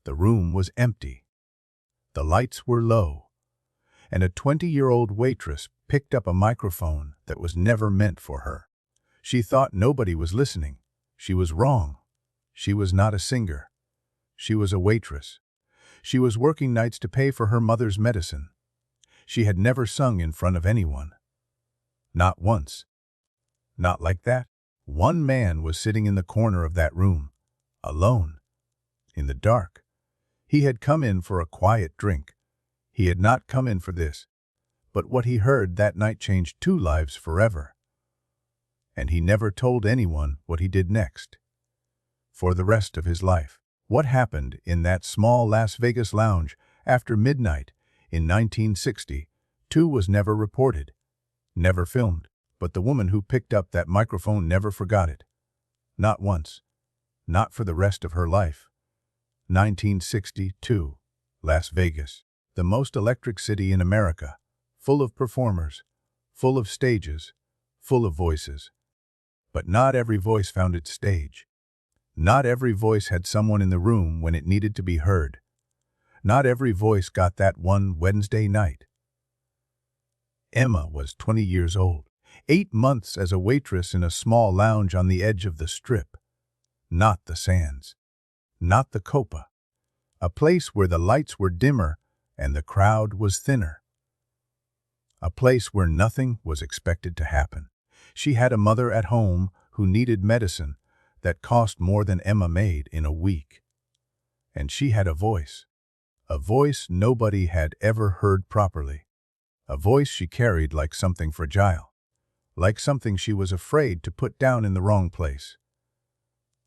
The room was empty. The lights were low, and a 20-year-old waitress picked up a microphone that was never meant for her. She thought nobody was listening. She was wrong. She was not a singer. She was a waitress. She was working nights to pay for her mother's medicine. She had never sung in front of anyone. Not once. Not like that. One man was sitting in the corner of that room, alone, in the dark. He had come in for a quiet drink. He had not come in for this. But what he heard that night changed 2 lives forever. And he never told anyone what he did next. For the rest of his life. What happened in that small Las Vegas lounge after midnight in 1962 was never reported, never filmed. But the woman who picked up that microphone never forgot it. Not once. Not for the rest of her life. 1962, Las Vegas. The most electric city in America. Full of performers. Full of stages. Full of voices. But not every voice found its stage. Not every voice had someone in the room when it needed to be heard. Not every voice got that one Wednesday night. Emma was 20 years old. 8 months as a waitress in a small lounge on the edge of the Strip. Not the Sands. Not the Copa. A place where the lights were dimmer and the crowd was thinner. A place where nothing was expected to happen. She had a mother at home who needed medicine that cost more than Emma made in a week. And she had a voice. A voice nobody had ever heard properly. A voice she carried like something fragile. Like something she was afraid to put down in the wrong place.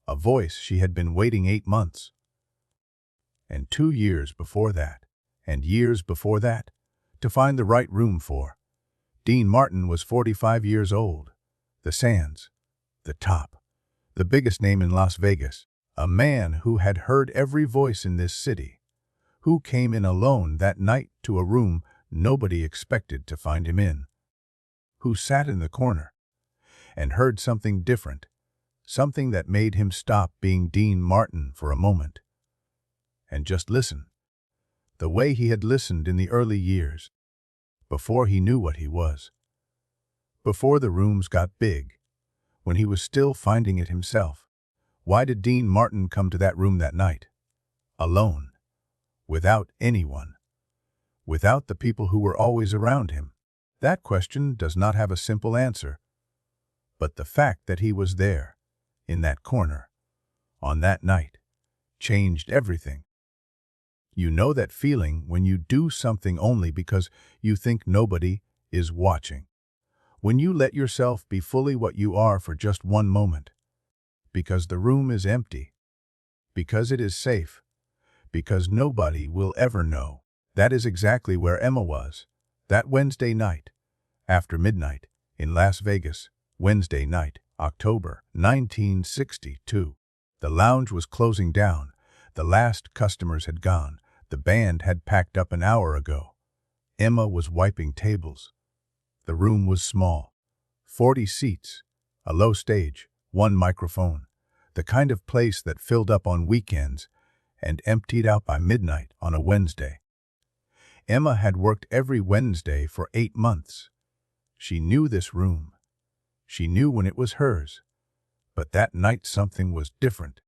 A voice she had been waiting 8 months. And 2 years before that, and years before that, to find the right room for. Dean Martin was 45 years old. The Sands. The top. The biggest name in Las Vegas. A man who had heard every voice in this city. Who came in alone that night to a room nobody expected to find him in. Who sat in the corner and heard something different, something that made him stop being Dean Martin for a moment and just listen, the way he had listened in the early years, before he knew what he was, before the rooms got big, when he was still finding it himself. Why did Dean Martin come to that room that night? Alone, without anyone, without the people who were always around him. That question does not have a simple answer, but the fact that he was there, in that corner, on that night, changed everything. You know that feeling when you do something only because you think nobody is watching. When you let yourself be fully what you are for just one moment. Because the room is empty. Because it is safe. Because nobody will ever know. That is exactly where Emma was. That Wednesday night, after midnight, in Las Vegas, Wednesday night, October 1962. The lounge was closing down. The last customers had gone. The band had packed up an hour ago. Emma was wiping tables. The room was small. 40 seats, a low stage, 1 microphone. The kind of place that filled up on weekends and emptied out by midnight on a Wednesday. Emma had worked every Wednesday for 8 months. She knew this room. She knew when it was hers. But that night something was different.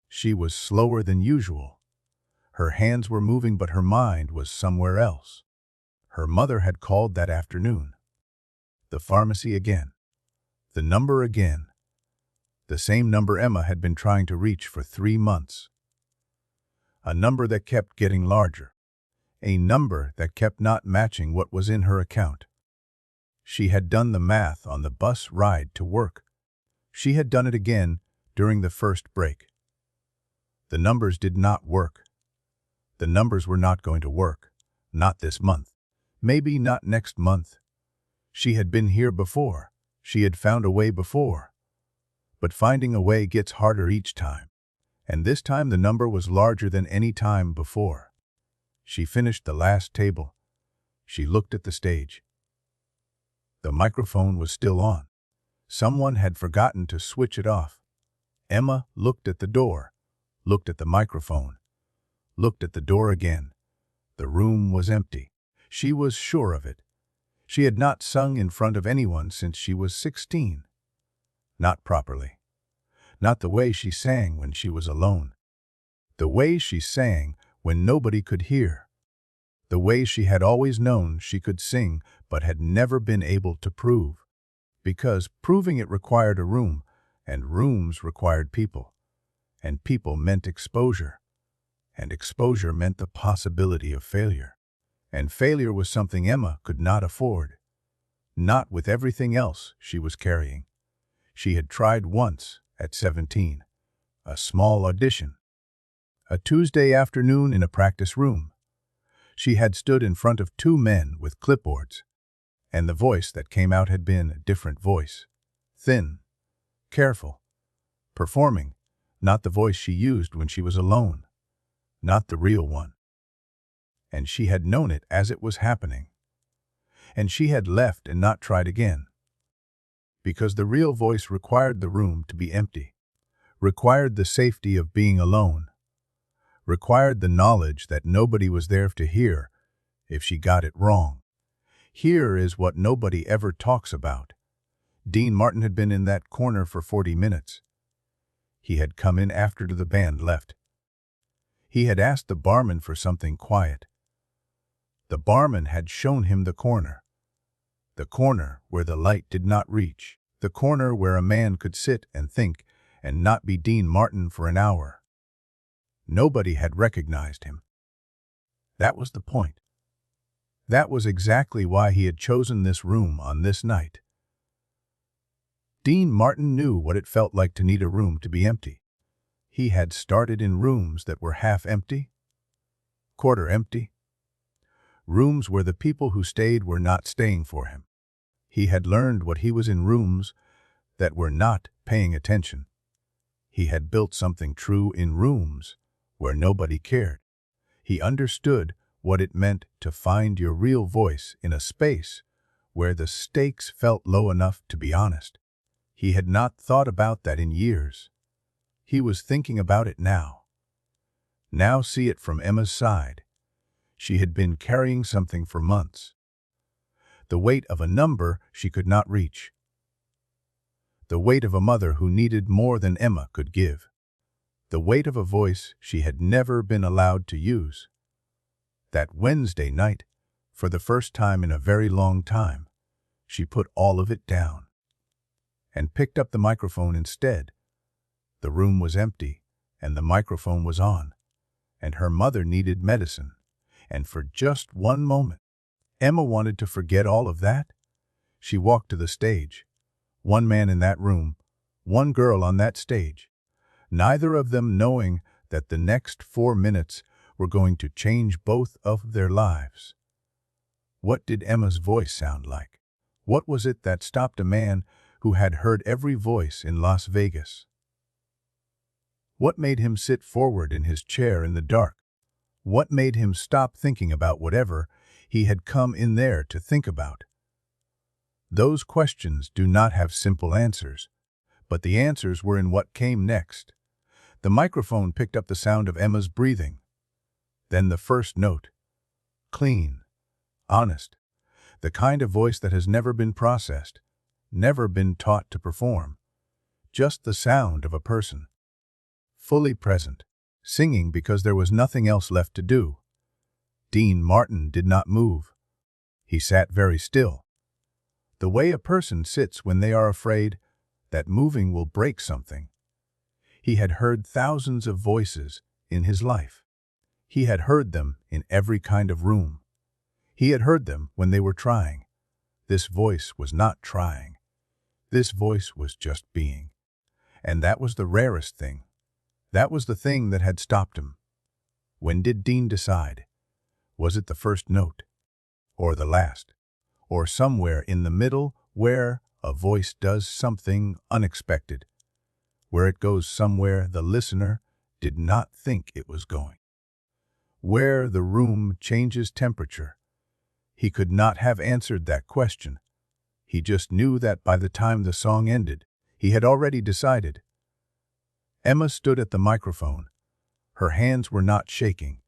She was slower than usual. Her hands were moving, but her mind was somewhere else. Her mother had called that afternoon. The pharmacy again. The number again. The same number Emma had been trying to reach for 3 months. A number that kept getting larger. A number that kept not matching what was in her account. She had done the math on the bus ride to work. She had done it again during the first break. The numbers did not work. The numbers were not going to work. Not this month. Maybe not next month. She had been here before. She had found a way before. But finding a way gets harder each time. And this time the number was larger than any time before. She finished the last table. She looked at the stage. The microphone was still on. Someone had forgotten to switch it off. Emma looked at the door, looked at the microphone, looked at the door again. The room was empty. She was sure of it. She had not sung in front of anyone since she was 16. Not properly. Not the way she sang when she was alone. The way she sang when nobody could hear. The way she had always known she could sing but had never been able to prove. Because proving it required a room, and rooms required people. And people meant exposure. And exposure meant the possibility of failure. And failure was something Emma could not afford. Not with everything else she was carrying. She had tried once, at 17. A small audition. A Tuesday afternoon in a practice room. She had stood in front of 2 men with clipboards. And the voice that came out had been a different voice. Thin. Careful. Performing. Not the voice she used when she was alone. Not the real one. And she had known it as it was happening. And she had left and not tried again. Because the real voice required the room to be empty. Required the safety of being alone. Required the knowledge that nobody was there to hear if she got it wrong. Here is what nobody ever talks about. Dean Martin had been in that corner for 40 minutes. He had come in after the band left. He had asked the barman for something quiet. The barman had shown him the corner. The corner where the light did not reach. The corner where a man could sit and think and not be Dean Martin for an hour. Nobody had recognized him. That was the point. That was exactly why he had chosen this room on this night. Dean Martin knew what it felt like to need a room to be empty. He had started in rooms that were half empty, quarter empty, rooms where the people who stayed were not staying for him. He had learned what he was in rooms that were not paying attention. He had built something true in rooms where nobody cared. He understood what it meant to find your real voice in a space where the stakes felt low enough to be honest. He had not thought about that in years. He was thinking about it now. Now see it from Emma's side. She had been carrying something for months. The weight of a number she could not reach. The weight of a mother who needed more than Emma could give. The weight of a voice she had never been allowed to use. That Wednesday night, for the first time in a very long time, she put all of it down and picked up the microphone instead. The room was empty, and the microphone was on, and her mother needed medicine. And for just one moment, Emma wanted to forget all of that. She walked to the stage. One man in that room, one girl on that stage, neither of them knowing that the next 4 minutes were going to change both of their lives. What did Emma's voice sound like? What was it that stopped a man who had heard every voice in Las Vegas? What made him sit forward in his chair in the dark? What made him stop thinking about whatever he had come in there to think about? Those questions do not have simple answers, but the answers were in what came next. The microphone picked up the sound of Emma's breathing. Then the first note. Clean. Honest. The kind of voice that has never been processed, never been taught to perform. Just the sound of a person. Fully present. Singing because there was nothing else left to do. Dean Martin did not move. He sat very still. The way a person sits when they are afraid that moving will break something. He had heard thousands of voices in his life. He had heard them in every kind of room. He had heard them when they were trying. This voice was not trying. This voice was just being. And that was the rarest thing. That was the thing that had stopped him. When did Dean decide? Was it the first note? Or the last? Or somewhere in the middle where a voice does something unexpected? Where it goes somewhere the listener did not think it was going? Where the room changes temperature? He could not have answered that question. He just knew that by the time the song ended, he had already decided. Emma stood at the microphone. Her hands were not shaking.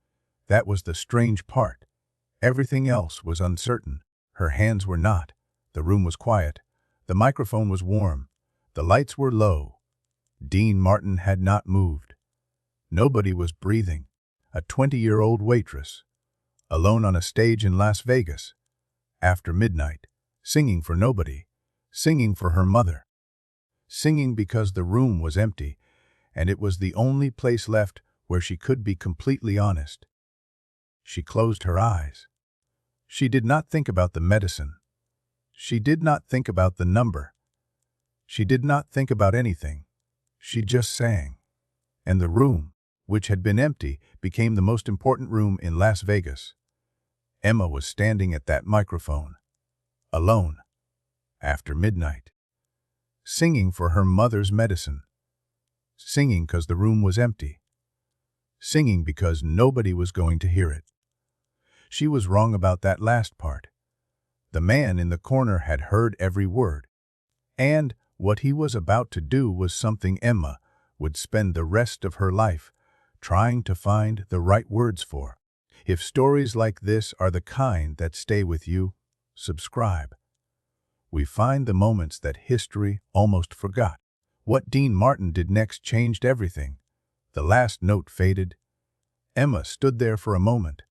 That was the strange part. Everything else was uncertain. Her hands were not. The room was quiet. The microphone was warm. The lights were low. Dean Martin had not moved. Nobody was breathing. A 20-year-old waitress, alone on a stage in Las Vegas, after midnight, singing for nobody, singing for her mother, singing because the room was empty, and it was the only place left where she could be completely honest. She closed her eyes. She did not think about the medicine. She did not think about the number. She did not think about anything. She just sang. And the room, which had been empty, became the most important room in Las Vegas. Emma was standing at that microphone, alone, after midnight, singing for her mother's medicine, singing because the room was empty, singing because nobody was going to hear it. She was wrong about that last part. The man in the corner had heard every word, and what he was about to do was something Emma would spend the rest of her life trying to find the right words for. If stories like this are the kind that stay with you, subscribe. We find the moments that history almost forgot. What Dean Martin did next changed everything. The last note faded. Emma stood there for a moment,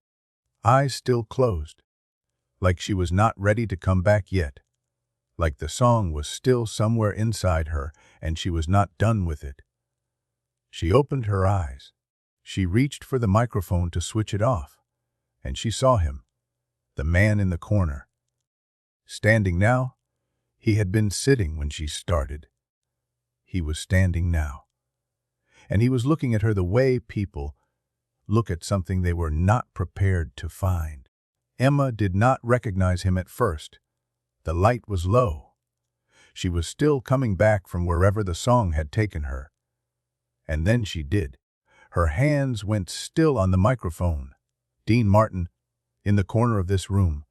eyes still closed, like she was not ready to come back yet, like the song was still somewhere inside her and she was not done with it. She opened her eyes. She reached for the microphone to switch it off, and she saw him, the man in the corner. Standing now, he had been sitting when she started. He was standing now, and he was looking at her the way people look at something they were not prepared to find. Emma did not recognize him at first. The light was low. She was still coming back from wherever the song had taken her. And then she did. Her hands went still on the microphone. Dean Martin, in the corner of this room,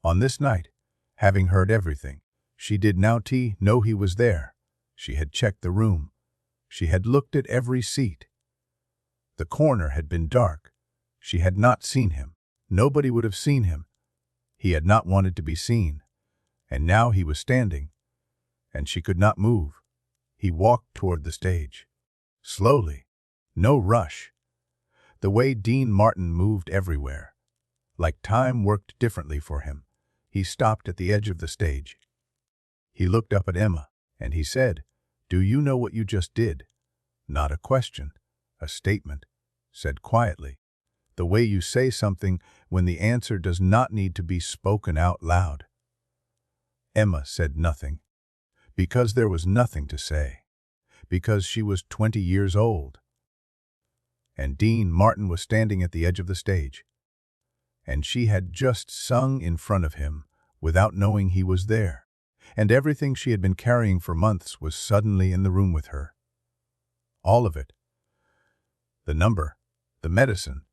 on this night, having heard everything. She did now know he was there. She had checked the room. She had looked at every seat. The corner had been dark. She had not seen him. Nobody would have seen him. He had not wanted to be seen. And now he was standing, and she could not move. He walked toward the stage. Slowly. No rush. The way Dean Martin moved everywhere. Like time worked differently for him. He stopped at the edge of the stage. He looked up at Emma, and he said, "Do you know what you just did?" Not a question, a statement, said quietly. The way you say something when the answer does not need to be spoken out loud. Emma said nothing, because there was nothing to say, because she was 20 years old. And Dean Martin was standing at the edge of the stage, and she had just sung in front of him without knowing he was there, and everything she had been carrying for months was suddenly in the room with her. All of it. The number, the medicine,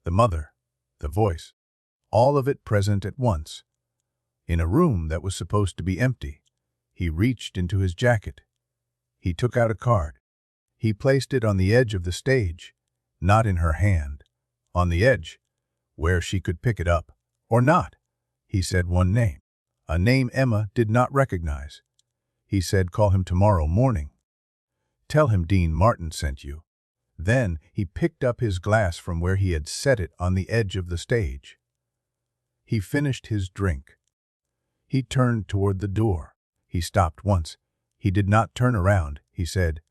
the mother, the voice, all of it present at once. In a room that was supposed to be empty, he reached into his jacket. He took out a card. He placed it on the edge of the stage, not in her hand, on the edge, where she could pick it up, or not. He said one name, a name Emma did not recognize. He said, "Call him tomorrow morning. Tell him Dean Martin sent you." Then he picked up his glass from where he had set it on the edge of the stage. He finished his drink. He turned toward the door. He stopped once. He did not turn around. He said,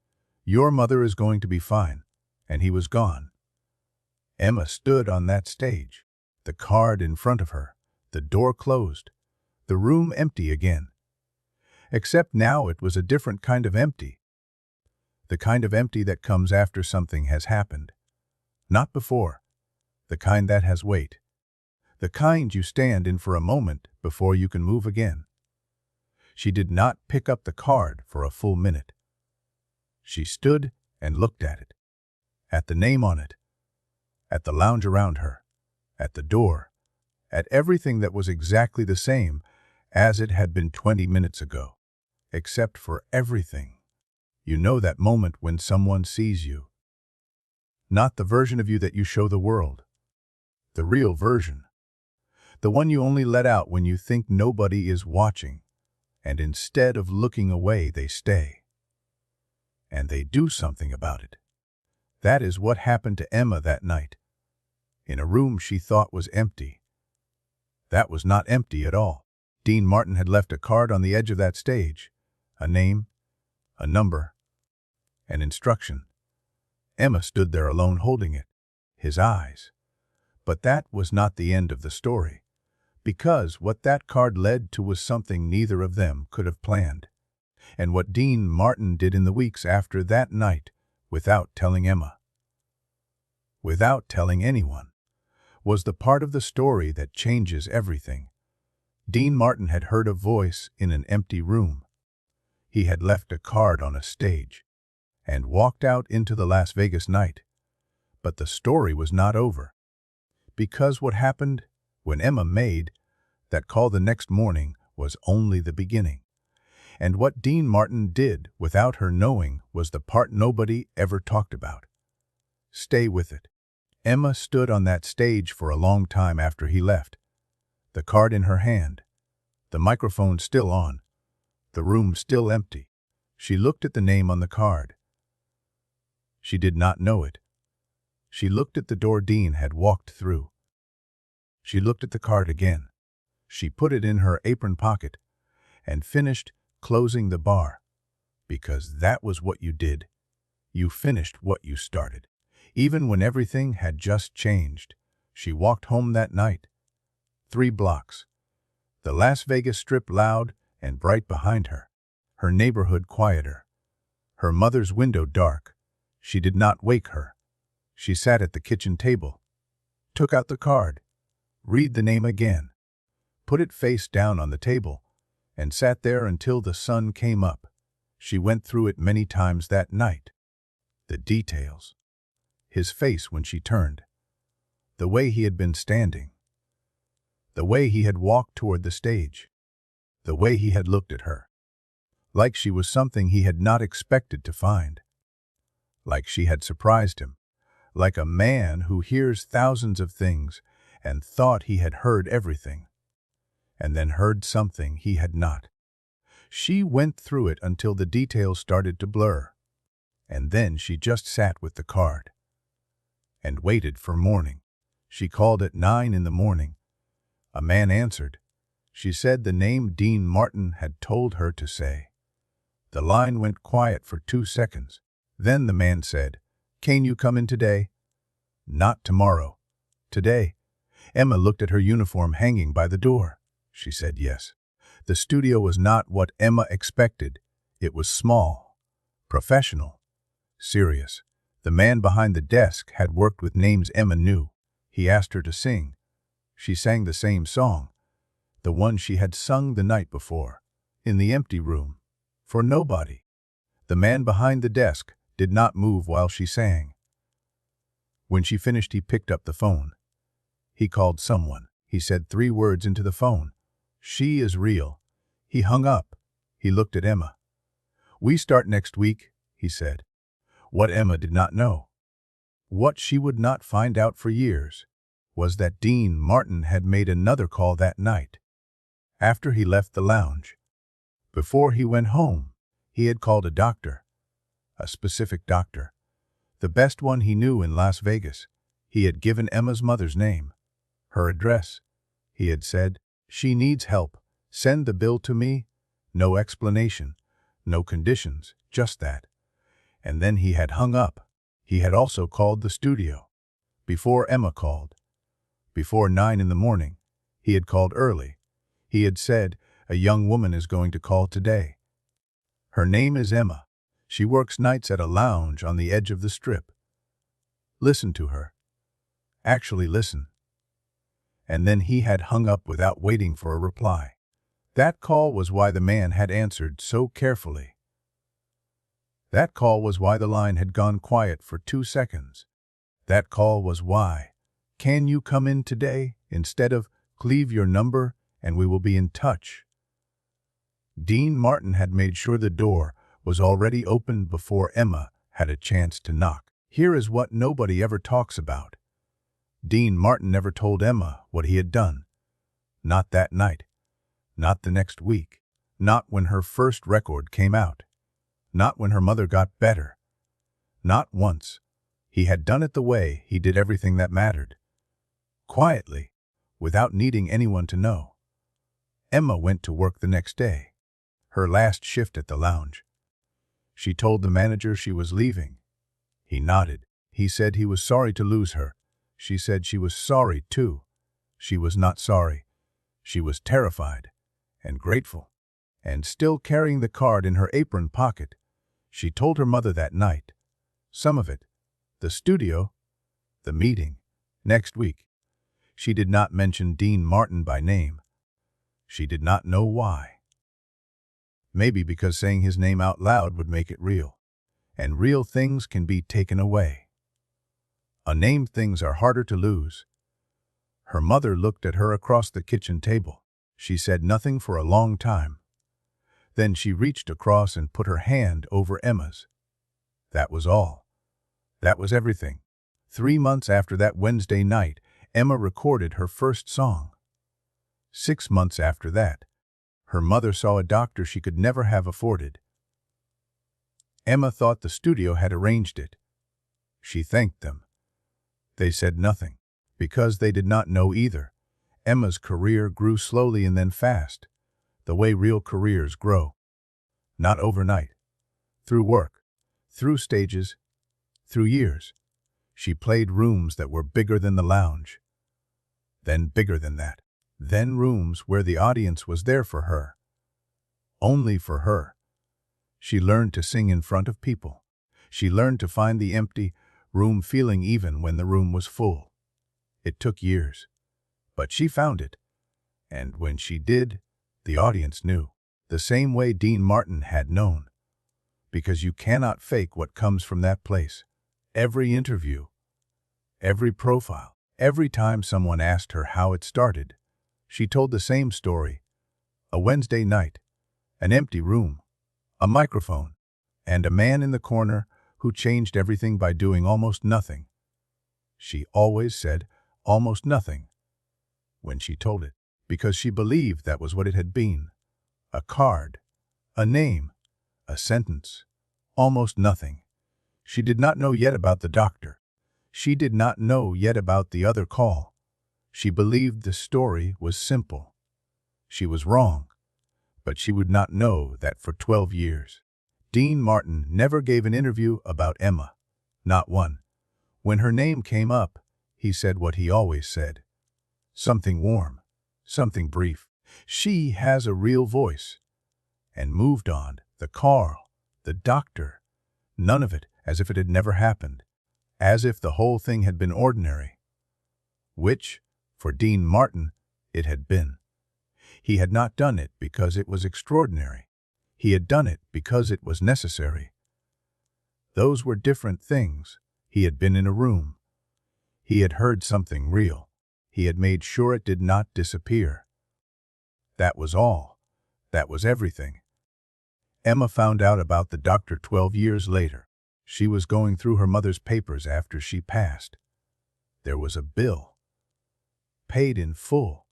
"Your mother is going to be fine." And he was gone. Emma stood on that stage, the card in front of her, the door closed, the room empty again. Except now it was a different kind of empty. The kind of empty that comes after something has happened. Not before. The kind that has weight. The kind you stand in for a moment before you can move again. She did not pick up the card for a full minute. She stood and looked at it, at the name on it, at the lounge around her, at the door, at everything that was exactly the same as it had been 20 minutes ago, except for everything. You know that moment when someone sees you. Not the version of you that you show the world. The real version. The one you only let out when you think nobody is watching, and instead of looking away, they stay. And they do something about it. That is what happened to Emma that night. In a room she thought was empty. That was not empty at all. Dean Martin had left a card on the edge of that stage. A name, a number, an instruction. Emma stood there alone holding it, his eyes. But that was not the end of the story, because what that card led to was something neither of them could have planned. And what Dean Martin did in the weeks after that night, without telling Emma, without telling anyone, was the part of the story that changes everything. Dean Martin had heard a voice in an empty room. He had left a card on a stage and walked out into the Las Vegas night. But the story was not over. Because what happened when Emma made that call the next morning was only the beginning. And what Dean Martin did without her knowing was the part nobody ever talked about. Stay with it. Emma stood on that stage for a long time after he left, the card in her hand, the microphone still on, the room still empty. She looked at the name on the card. She did not know it. She looked at the door Dean had walked through. She looked at the card again. She put it in her apron pocket and finished closing the bar, because that was what you did. You finished what you started. Even when everything had just changed, she walked home that night. 3 blocks. The Las Vegas Strip loud and bright behind her. Her neighborhood quieter. Her mother's window dark. She did not wake her. She sat at the kitchen table, took out the card, read the name again, put it face down on the table, and sat there until the sun came up. She went through it many times that night. The details. His face when she turned. The way he had been standing. The way he had walked toward the stage. The way he had looked at her. Like she was something he had not expected to find. Like she had surprised him. Like a man who hears thousands of things and thought he had heard everything, and then heard something he had not. She went through it until the details started to blur, and then she just sat with the card and waited for morning. She called at 9 in the morning. A man answered. She said the name Dean Martin had told her to say. The line went quiet for 2 seconds. Then the man said, "Can you come in today?" "Not tomorrow. Today." Emma looked at her uniform hanging by the door. She said yes. The studio was not what Emma expected. It was small, professional, serious. The man behind the desk had worked with names Emma knew. He asked her to sing. She sang the same song, the one she had sung the night before, in the empty room, for nobody. The man behind the desk did not move while she sang. When she finished, he picked up the phone. He called someone. He said 3 words into the phone. "She is real." He hung up. He looked at Emma. "We start next week," he said. What Emma did not know, what she would not find out for years, was that Dean Martin had made another call that night. After he left the lounge, before he went home, he had called a doctor, a specific doctor, the best one he knew in Las Vegas. He had given Emma's mother's name, her address. He had said, "She needs help. Send the bill to me." No explanation, no conditions, just that. And then he had hung up. He had also called the studio. Before Emma called. Before 9 in the morning. He had called early. He had said, "A young woman is going to call today. Her name is Emma. She works nights at a lounge on the edge of the Strip. Listen to her. Actually listen." And then he had hung up without waiting for a reply. That call was why the man had answered so carefully. That call was why the line had gone quiet for 2 seconds. That call was why, "Can you come in today?" instead of, "Leave your number and we will be in touch." Dean Martin had made sure the door was already open before Emma had a chance to knock. Here is what nobody ever talks about. Dean Martin never told Emma what he had done. Not that night. Not the next week. Not when her first record came out. Not when her mother got better. Not once. He had done it the way he did everything that mattered. Quietly, without needing anyone to know. Emma went to work the next day, her last shift at the lounge. She told the manager she was leaving. He nodded. He said he was sorry to lose her. She said she was sorry too. She was not sorry. She was terrified and grateful, and still carrying the card in her apron pocket. She told her mother that night. Some of it. The studio. The meeting. Next week. She did not mention Dean Martin by name. She did not know why. Maybe because saying his name out loud would make it real. And real things can be taken away. Unnamed things are harder to lose. Her mother looked at her across the kitchen table. She said nothing for a long time. Then she reached across and put her hand over Emma's. That was all. That was everything. 3 months after that Wednesday night, Emma recorded her first song. 6 months after that, her mother saw a doctor she could never have afforded. Emma thought the studio had arranged it. She thanked them. They said nothing, because they did not know either. Emma's career grew slowly and then fast, the way real careers grow. Not overnight. Through work, through stages, through years. She played rooms that were bigger than the lounge. Then bigger than that. Then rooms where the audience was there for her. Only for her. She learned to sing in front of people. She learned to find the empty room feeling even when the room was full. It took years. But she found it. And when she did, the audience knew. The same way Dean Martin had known. Because you cannot fake what comes from that place. Every interview, every profile, every time someone asked her how it started, she told the same story. A Wednesday night, an empty room, a microphone, and a man in the corner who changed everything by doing almost nothing. She always said almost nothing when she told it, because she believed that was what it had been. A card, a name, a sentence, almost nothing. She did not know yet about the doctor. She did not know yet about the other call. She believed the story was simple. She was wrong, but she would not know that for 12 years. Dean Martin never gave an interview about Emma. Not one. When her name came up, he said what he always said. Something warm, something brief. She has a real voice. And moved on. The Carl, the doctor. None of it as if it had never happened. As if the whole thing had been ordinary. Which, for Dean Martin, it had been. He had not done it because it was extraordinary. He had done it because it was necessary. Those were different things. He had been in a room. He had heard something real. He had made sure it did not disappear. That was all. That was everything. Emma found out about the doctor 12 years later. She was going through her mother's papers after she passed. There was a bill. Paid in full.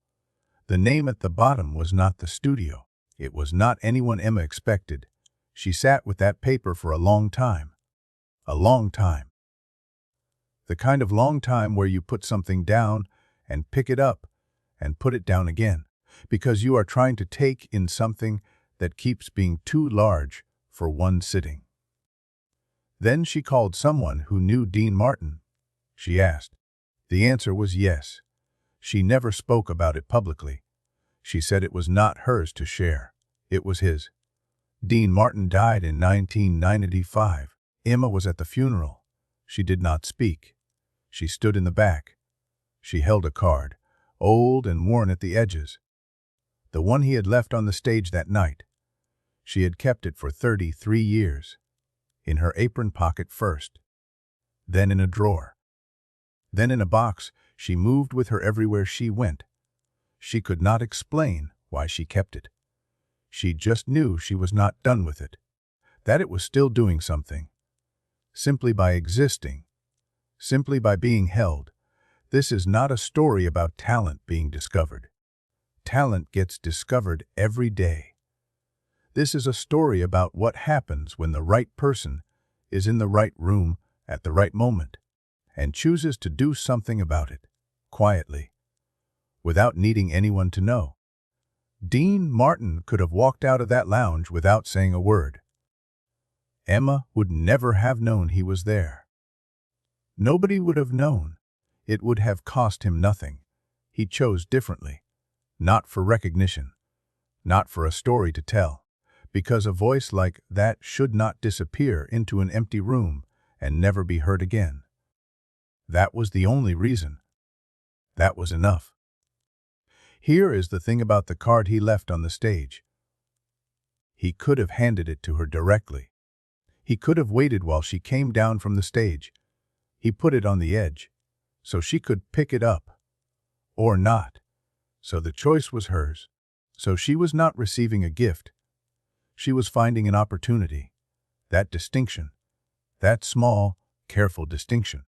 The name at the bottom was not the studio. It was not anyone Emma expected. She sat with that paper for a long time. A long time. The kind of long time where you put something down and pick it up and put it down again, because you are trying to take in something that keeps being too large for one sitting. Then she called someone who knew Dean Martin. She asked. The answer was yes. She never spoke about it publicly. She said it was not hers to share. It was his. Dean Martin died in 1995. Emma was at the funeral. She did not speak. She stood in the back. She held a card, old and worn at the edges. The one he had left on the stage that night. She had kept it for 33 years. In her apron pocket first. Then in a drawer. Then in a box she moved with her everywhere she went. She could not explain why she kept it. She just knew she was not done with it. That it was still doing something. Simply by existing, simply by being held. This is not a story about talent being discovered. Talent gets discovered every day. This is a story about what happens when the right person is in the right room at the right moment and chooses to do something about it, quietly, without needing anyone to know. Dean Martin could have walked out of that lounge without saying a word. Emma would never have known he was there. Nobody would have known. It would have cost him nothing. He chose differently, not for recognition, not for a story to tell, because a voice like that should not disappear into an empty room and never be heard again. That was the only reason. That was enough. Here is the thing about the card he left on the stage. He could have handed it to her directly. He could have waited while she came down from the stage. He put it on the edge, so she could pick it up. Or not. So the choice was hers. So she was not receiving a gift. She was finding an opportunity. That distinction. That small, careful distinction.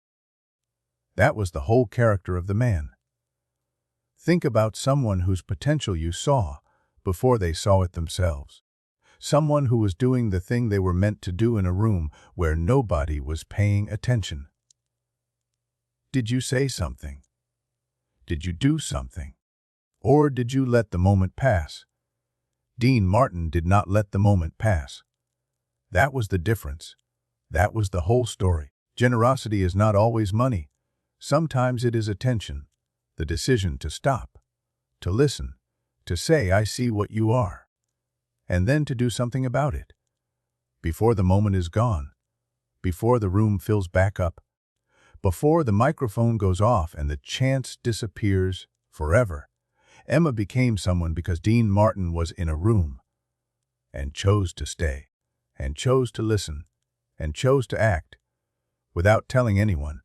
That was the whole character of the man. Think about someone whose potential you saw before they saw it themselves. Someone who was doing the thing they were meant to do in a room where nobody was paying attention. Did you say something? Did you do something? Or did you let the moment pass? Dean Martin did not let the moment pass. That was the difference. That was the whole story. Generosity is not always money. Sometimes it is attention, the decision to stop, to listen, to say, "I see what you are," and then to do something about it. Before the moment is gone, before the room fills back up, before the microphone goes off and the chance disappears forever. Emma became someone because Dean Martin was in a room and chose to stay, and chose to listen, and chose to act, without telling anyone,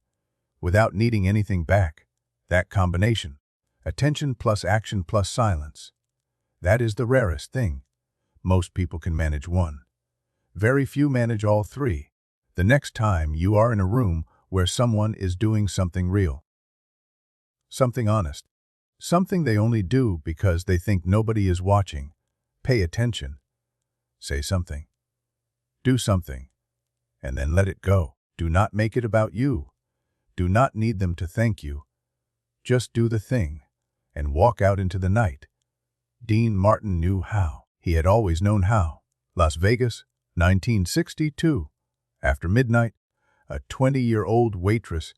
without needing anything back. That combination, attention plus action plus silence, that is the rarest thing. Most people can manage one. Very few manage all three. The next time you are in a room where someone is doing something real, something honest, something they only do because they think nobody is watching, pay attention. Say something. Do something. And then let it go. Do not make it about you. Do not need them to thank you. Just do the thing and walk out into the night. Dean Martin knew how. He had always known how. Las Vegas, 1962. After midnight, a 20-year-old waitress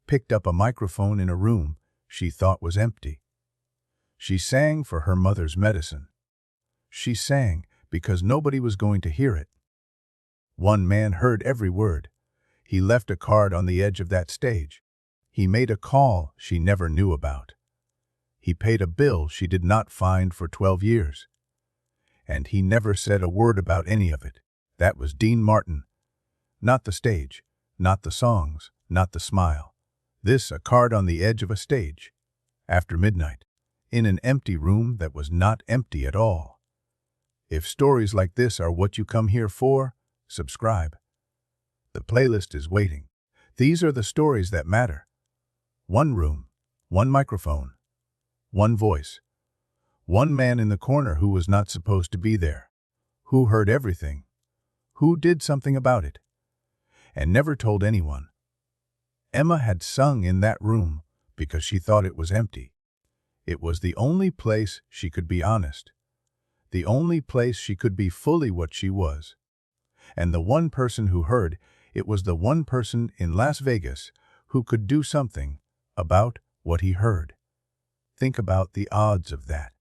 picked up a microphone in a room she thought was empty. She sang for her mother's medicine. She sang because nobody was going to hear it. One man heard every word. He left a card on the edge of that stage. He made a call she never knew about. He paid a bill she did not find for 12 years. And he never said a word about any of it. That was Dean Martin. Not the stage, not the songs, not the smile. This a card on the edge of a stage. After midnight, in an empty room that was not empty at all. If stories like this are what you come here for, subscribe. The playlist is waiting. These are the stories that matter. One room, one microphone, one voice. One man in the corner who was not supposed to be there, who heard everything, who did something about it, and never told anyone. Emma had sung in that room because she thought it was empty. It was the only place she could be honest, the only place she could be fully what she was. And the one person who heard, it was the one person in Las Vegas who could do something about what he heard. Think about the odds of that.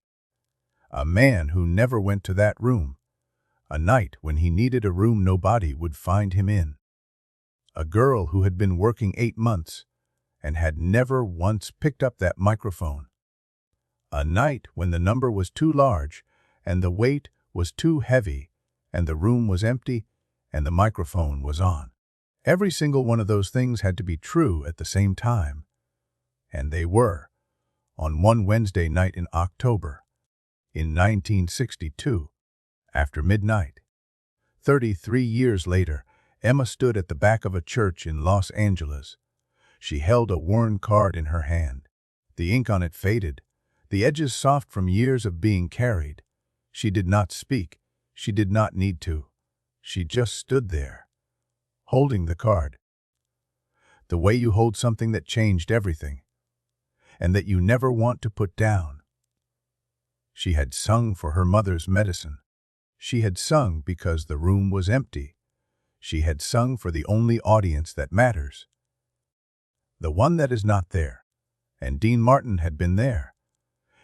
A man who never went to that room. A night when he needed a room nobody would find him in. A girl who had been working 8 months and had never once picked up that microphone. A night when the number was too large and the weight was too heavy and the room was empty and the microphone was on. Every single one of those things had to be true at the same time. And they were, on one Wednesday night in October, in 1962, after midnight. 33 years later, Emma stood at the back of a church in Los Angeles. She held a worn card in her hand. The ink on it faded, the edges soft from years of being carried. She did not speak. She did not need to. She just stood there, holding the card. The way you hold something that changed everything, and that you never want to put down. She had sung for her mother's medicine. She had sung because the room was empty. She had sung for the only audience that matters, the one that is not there. And Dean Martin had been there,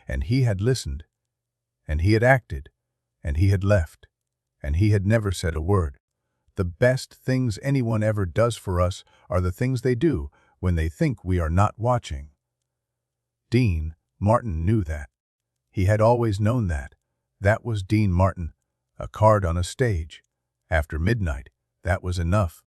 and he had listened, and he had acted, and he had left, and he had never said a word. The best things anyone ever does for us are the things they do when they think we are not watching. Dean Martin knew that. He had always known that. That was Dean Martin, a card on a stage. After midnight, that was enough.